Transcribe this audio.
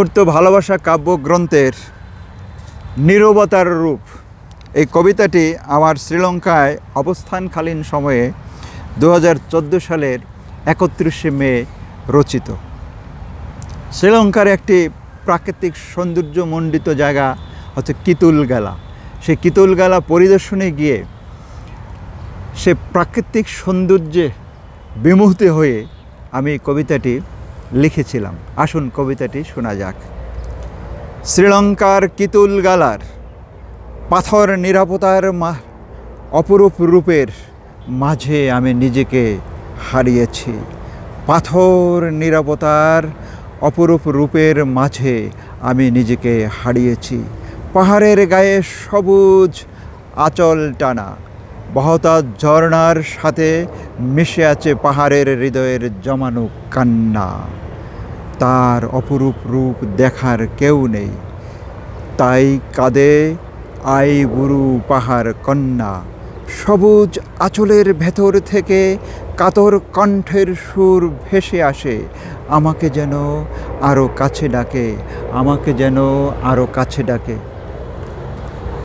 মূর্ত ভালোবাসা কাব্যগ্রন্থের নীরবতার রূপ এই কবিতাটি আমার শ্রীলঙ্কায় অবস্থানকালীন সময়ে 2014 সালের 31শে মে রচিত। শ্রীলঙ্কার একটি প্রাকৃতিক সৌন্দর্যমণ্ডিত জায়গা হচ্ছে কিতুলগালা। সেই কিতুলগালা পরিদর্শনে গিয়ে সে প্রাকৃতিক সৌন্দর্যে বিমোহিত হয়ে আমি কবিতাটি লিখেছিলাম। আসুন কবিতাটি শোনা যাক। শ্রীলঙ্কার কিতুলগালার পাথর নিরাপত্তার অপরূপ রূপের মাঝে আমি নিজেকে হারিয়েছি। পাথর নিরাপত্তার অপরূপ রূপের মাঝে আমি নিজেকে হারিয়েছি। পাহাড়ের গায়ে সবুজ আঁচল টানা বহতা ঝর্ণার সাথে মিশে আছে পাহাড়ের হৃদয়ের জমানো কান্না। তার অপরূপ রূপ দেখার কেউ নেই, তাই কাঁদে আইবুড়ু পাহাড় কন্যা। সবুজ আঁচলের ভেতর থেকে কাতর কণ্ঠের সুর ভেসে আসে, আমাকে যেন আরও কাছে ডাকে, আমাকে যেন আরও কাছে ডাকে।